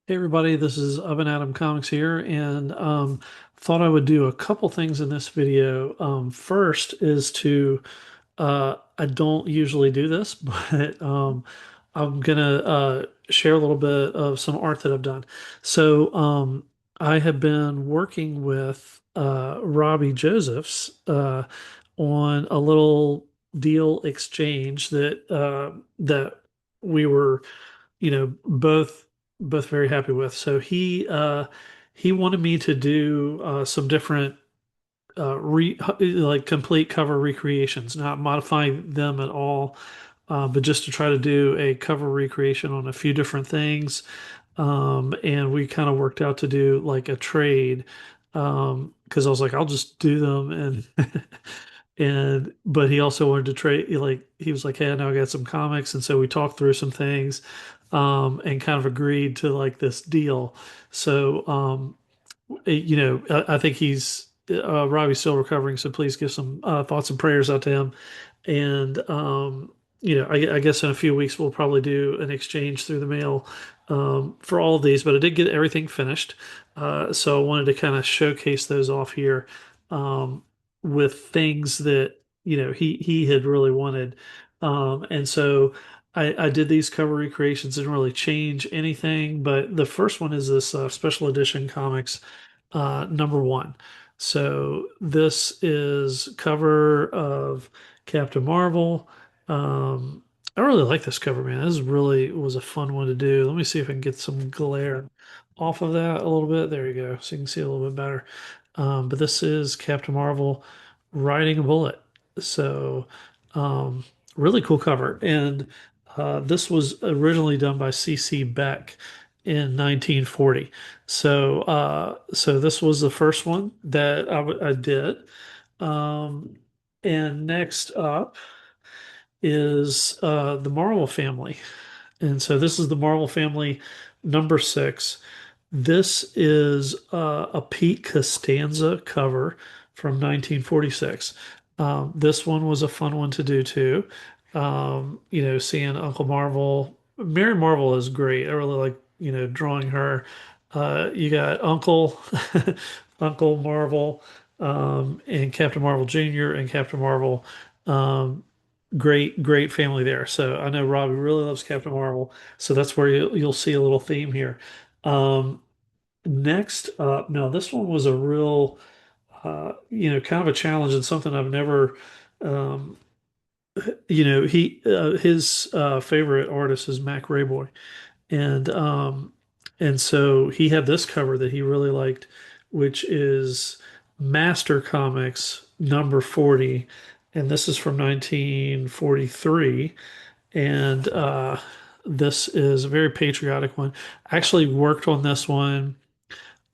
Hey everybody, this is Oven Adam Comics here, and thought I would do a couple things in this video. First is to I don't usually do this, but I'm gonna share a little bit of some art that I've done. So I have been working with Robbie Josephs on a little deal exchange that we were both very happy with. So he wanted me to do some different re like complete cover recreations, not modifying them at all, but just to try to do a cover recreation on a few different things. And we kind of worked out to do like a trade, because I was like, I'll just do them and but he also wanted to trade, like he was like, hey, I know I got some comics, and so we talked through some things, and kind of agreed to like this deal. So I think he's Robbie's still recovering, so please give some thoughts and prayers out to him. And I guess in a few weeks we'll probably do an exchange through the mail for all of these. But I did get everything finished, so I wanted to kind of showcase those off here um, with things that he had really wanted. And so I did these cover recreations, didn't really change anything, but the first one is this special edition comics #1. So this is cover of Captain Marvel. Um, I really like this cover, man. This really was a fun one to do. Let me see if I can get some glare off of that a little bit. There you go, so you can see a little bit better. But this is Captain Marvel riding a bullet. So um, really cool cover. And this was originally done by C.C. Beck in 1940. So this was the first one that I did. Um, and next up is the Marvel family. And so this is the Marvel family #6. This is a Pete Costanza cover from 1946. This one was a fun one to do too. Seeing Uncle Marvel, Mary Marvel is great. I really like, drawing her. You got Uncle, Uncle Marvel, and Captain Marvel Jr. and Captain Marvel. Um, great family there. So I know Robbie really loves Captain Marvel, so that's where you'll see a little theme here. Um, Next up, now this one was a real, kind of a challenge and something I've never, um, his favorite artist is Mac Rayboy, and so he had this cover that he really liked, which is Master Comics #40, and this is from 1943, and this is a very patriotic one. I actually worked on this one.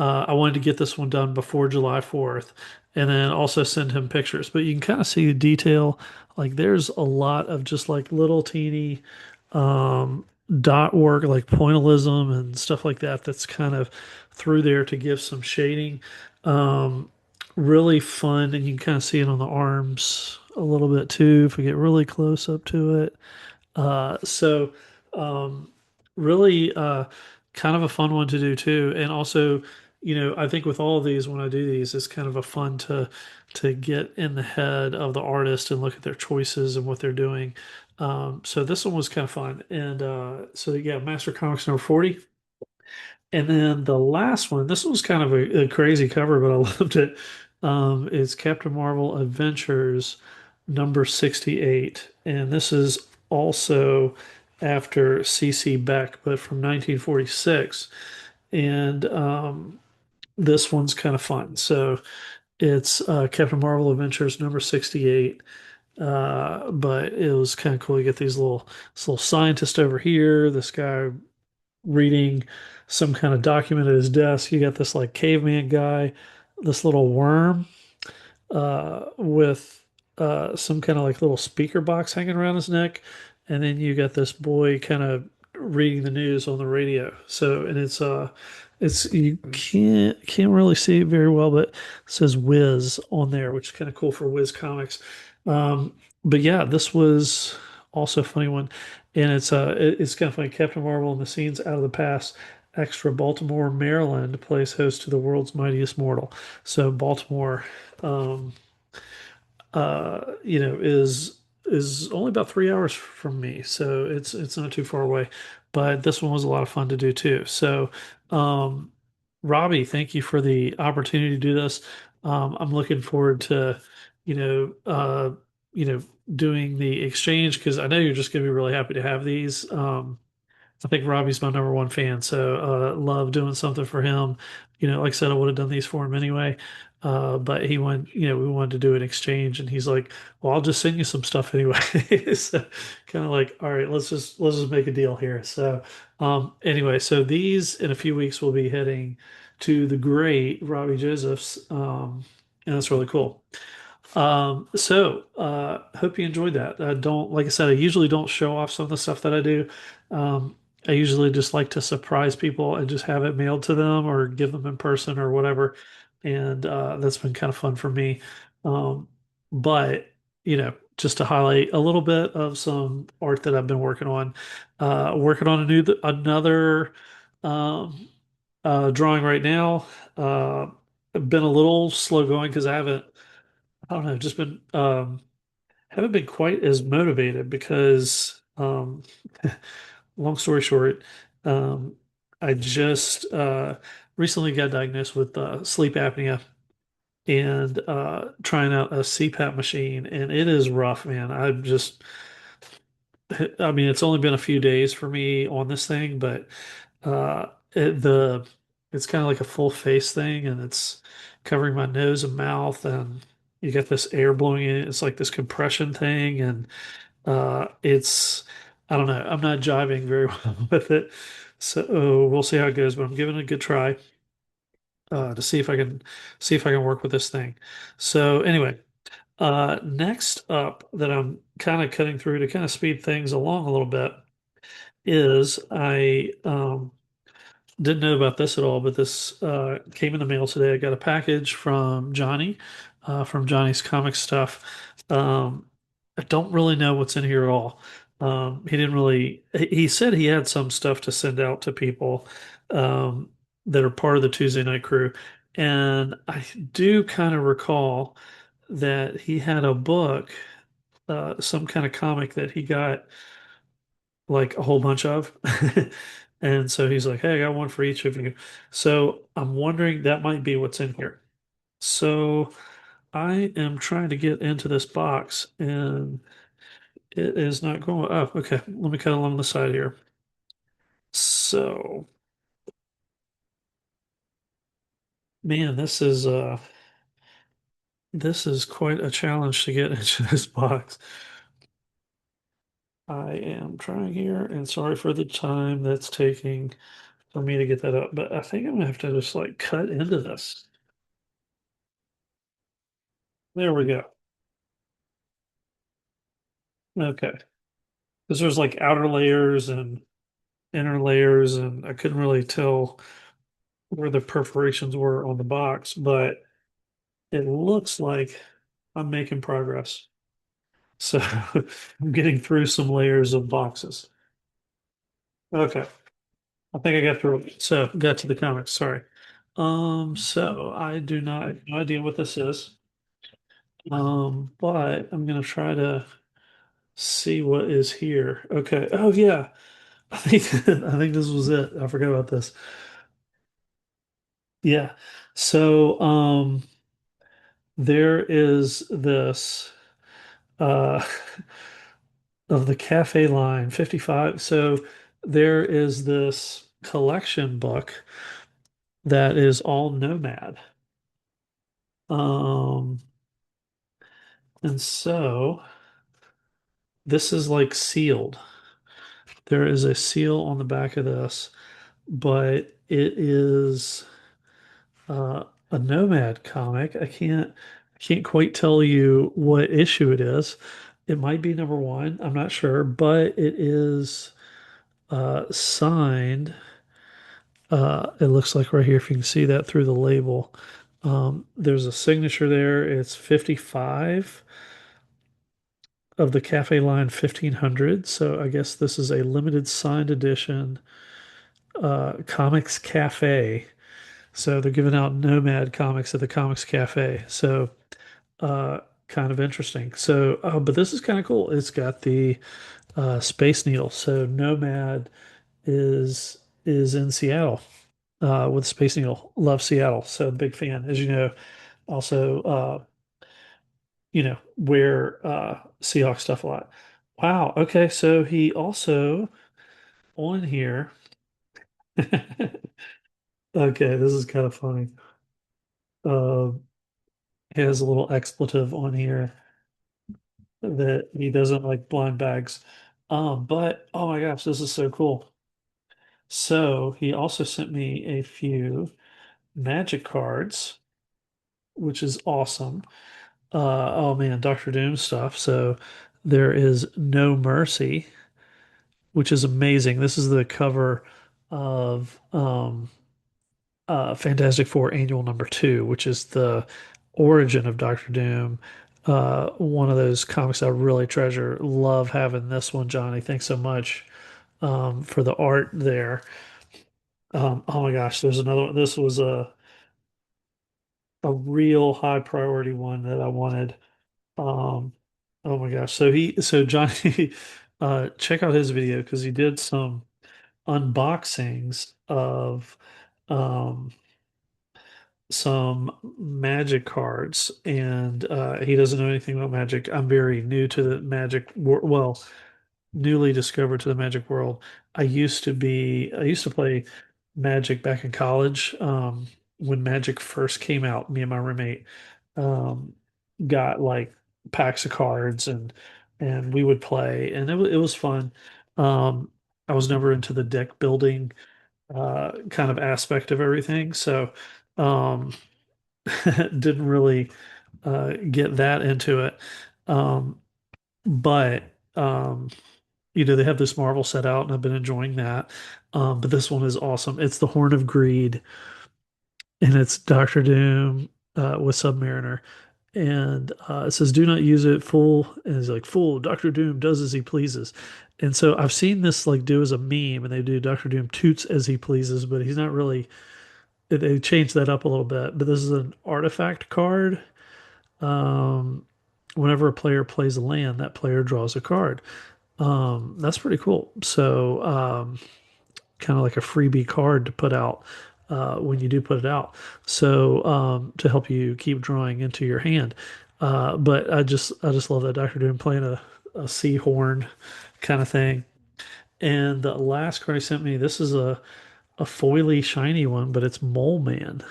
I wanted to get this one done before July 4th and then also send him pictures. But you can kind of see the detail. Like there's a lot of just like little teeny um, dot work, like pointillism and stuff like that, that's kind of through there to give some shading. Um, Really fun. And you can kind of see it on the arms a little bit too if we get really close up to it. So um, really kind of a fun one to do too. And also, I think with all of these, when I do these, it's kind of a fun to get in the head of the artist and look at their choices and what they're doing. So this one was kind of fun. And so yeah, Master Comics #40. And then the last one, this was kind of a crazy cover, but I loved it. It's Captain Marvel Adventures #68. And this is also after C.C. Beck, but from 1946. And this one's kind of fun. So it's Captain Marvel Adventures #68. But it was kind of cool. You get this little scientist over here, this guy reading some kind of document at his desk. You got this like caveman guy, this little worm with some kind of like little speaker box hanging around his neck, and then you got this boy kind of reading the news on the radio. So, and it's you can't really see it very well, but it says Wiz on there, which is kind of cool for Wiz Comics. But yeah, this was also a funny one, and it's kind of funny. Captain Marvel and the scenes out of the past. extra Baltimore, Maryland plays host to the world's mightiest mortal. So Baltimore, um, is only about 3 hours from me, so it's not too far away. But this one was a lot of fun to do too. So, um, Robbie, thank you for the opportunity to do this. I'm looking forward to, you know, uh, you know, doing the exchange because I know you're just going to be really happy to have these. I think Robbie's my number one fan, so love doing something for him. Like I said, I would have done these for him anyway. But he went, we wanted to do an exchange, and he's like, "Well, I'll just send you some stuff anyway." So kind of like, all right, let's just make a deal here. So anyway, so these in a few weeks will be heading to the great Robbie Josephs, and that's really cool. Hope you enjoyed that. Like I said, I usually don't show off some of the stuff that I do. Um, I usually just like to surprise people and just have it mailed to them or give them in person or whatever. And that's been kind of fun for me. Um, but, just to highlight a little bit of some art that I've been working on another um, drawing right now. I've been a little slow going because I don't know, just been haven't been quite as motivated because long story short, um I just recently got diagnosed with sleep apnea and trying out a CPAP machine, and it is rough, man. I mean, it's only been a few days for me on this thing, but uh it, the it's kind of like a full face thing, and it's covering my nose and mouth, and you get this air blowing in. It's like this compression thing, and it's I don't know. I'm not jiving very well with it, so we'll see how it goes. But I'm giving it a good try to see if I can work with this thing. So anyway, next up that I'm kind of cutting through to kind of speed things along a little bit is I didn't know about this at all, but this came in the mail today. I got a package from Johnny's comic stuff. Um, I don't really know what's in here at all. He didn't really, he said he had some stuff to send out to people um, that are part of the Tuesday Night Crew. And I do kind of recall that he had a book, some kind of comic that he got like a whole bunch of. And so he's like, "Hey, I got one for each of you." So I'm wondering that might be what's in here. So I am trying to get into this box and it is not going. Oh, okay. Let me cut along the side here. So, man, this is quite a challenge to get into this box. I am trying here, and sorry for the time that's taking for me to get that up, but I think I'm gonna have to just like cut into this. There we go. Okay. Because there's like outer layers and inner layers, and I couldn't really tell where the perforations were on the box, but it looks like I'm making progress. So I'm getting through some layers of boxes. Okay. I think I got through it. So got to the comics. Sorry. So I do not have no idea what this is. But I'm gonna try to see what is here. Okay. Oh yeah. I think I think this was it. I forgot about this. Yeah. So there is this uh of the cafe line 55. So there is this collection book that is all Nomad. Um and so this is like sealed. There is a seal on the back of this, but it is a Nomad comic. I can't quite tell you what issue it is. It might be number one. I'm not sure, but it is signed. It looks like right here, if you can see that through the label. There's a signature there. It's 55 of the Cafe Line 1500. So I guess this is a limited signed edition Comics Cafe. So they're giving out Nomad comics at the Comics Cafe. So uh, kind of interesting. So, but this is kind of cool. It's got the Space Needle. So Nomad is in Seattle with Space Needle. Love Seattle. So big fan, as you know. Also, wear Seahawks stuff a lot. Wow. Okay. So he also on here. Okay, this is kind of funny. Um, he has a little expletive on here that he doesn't like blind bags. But oh my gosh, this is so cool. So he also sent me a few magic cards, which is awesome. Oh man, Doctor Doom stuff. So there is No Mercy, which is amazing. This is the cover of Fantastic Four Annual #2, which is the origin of Doctor Doom. One of those comics I really treasure. Love having this one, Johnny. Thanks so much for the art there. Oh my gosh, there's another one. This was a real high priority one that I wanted. Um, oh my gosh. So Johnny, check out his video because he did some unboxings of um, some magic cards, and he doesn't know anything about magic. I'm very new to the magic world. Well, newly discovered to the magic world. I used to play magic back in college. When magic first came out, me and my roommate um, got like packs of cards and we would play, and it was fun. Um, I was never into the deck building kind of aspect of everything, so um, didn't really get that into it. Um, but they have this Marvel set out, and I've been enjoying that. But this one is awesome. It's the Horn of Greed, and it's Doctor Doom with Submariner. And it says, "Do not use it full." And it's like, "Full. Doctor Doom does as he pleases." And so I've seen this like do as a meme, and they do Doctor Doom toots as he pleases, but he's not really. They changed that up a little bit. But this is an artifact card. Um, Whenever a player plays a land, that player draws a card. That's pretty cool. So, kind of like a freebie card to put out when you do put it out. So, to help you keep drawing into your hand. But I just love that Doctor Doom playing a seahorn kind of thing. And the last card he sent me, this is a foily shiny one, but it's Mole Man,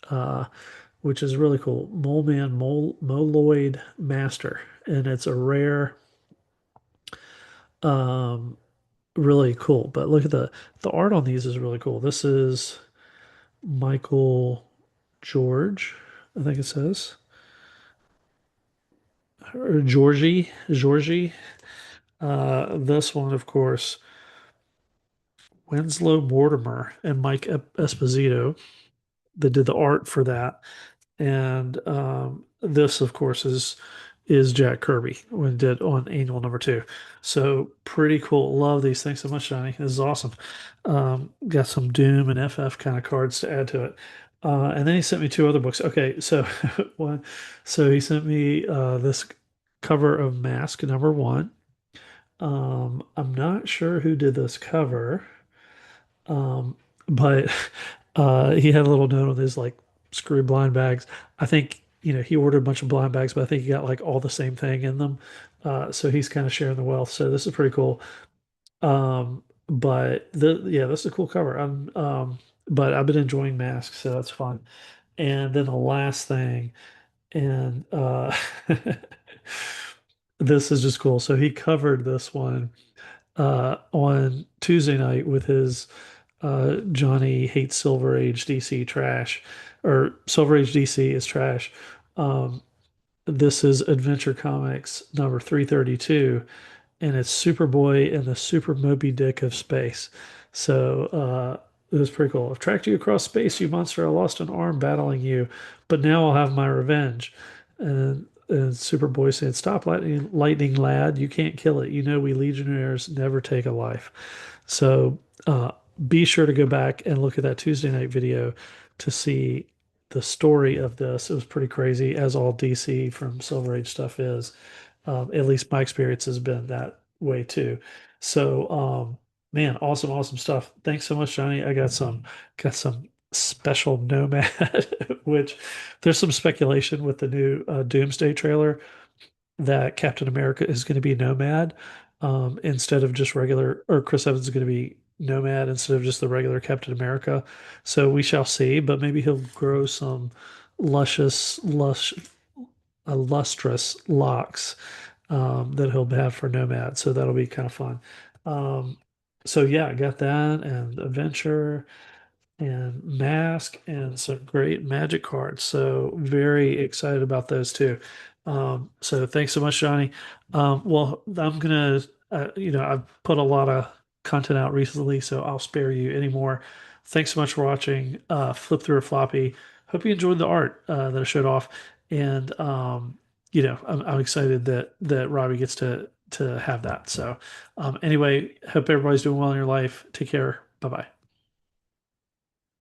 uh, which is really cool. Mole Man, Moloid Master, and it's a rare. Um, Really cool. But look at the art on these is really cool. This is Michael George, I think it says, or Georgie. This one, of course, Winslow Mortimer and Mike Esposito that did the art for that. And this, of course, is Jack Kirby when did on Annual #2. So pretty cool. Love these. Thanks so much, Johnny. This is awesome. Got some Doom and FF kind of cards to add to it. And then he sent me two other books. Okay, so one, so he sent me this cover of Mask #1. I'm not sure who did this cover. Um, but he had a little note on his like screw blind bags. I think, he ordered a bunch of blind bags, but I think he got like all the same thing in them. So he's kind of sharing the wealth. So this is pretty cool. But yeah, this is a cool cover. But I've been enjoying masks, so that's fun. And then the last thing, and this is just cool. So he covered this one on Tuesday night with his Johnny hates Silver Age DC trash, or Silver Age DC is trash. Um, this is Adventure Comics #332, and it's Superboy and the Super Moby Dick of space. So it was pretty cool. I've tracked you across space, you monster. I lost an arm battling you, but now I'll have my revenge. And Superboy said, "Stop, lightning lad. You can't kill it. You know we Legionnaires never take a life." So be sure to go back and look at that Tuesday night video to see the story of this. It was pretty crazy, as all DC from Silver Age stuff is. At least my experience has been that way too. So, man, awesome, awesome stuff. Thanks so much, Johnny. I got some special Nomad, which there's some speculation with the new Doomsday trailer that Captain America is going to be Nomad instead of just regular, or Chris Evans is going to be Nomad instead of just the regular Captain America. So we shall see, but maybe he'll grow some lustrous locks that he'll have for Nomad. So that'll be kind of fun. Um, so yeah, I got that and Adventure and Mask and some great Magic cards. So very excited about those too. So thanks so much, Johnny. Well, I'm gonna, I've put a lot of content out recently, so I'll spare you any more. Thanks so much for watching. Flip through a floppy. Hope you enjoyed the art that I showed off, and I'm excited that Robbie gets to have that. So anyway, hope everybody's doing well in your life. Take care. Bye bye.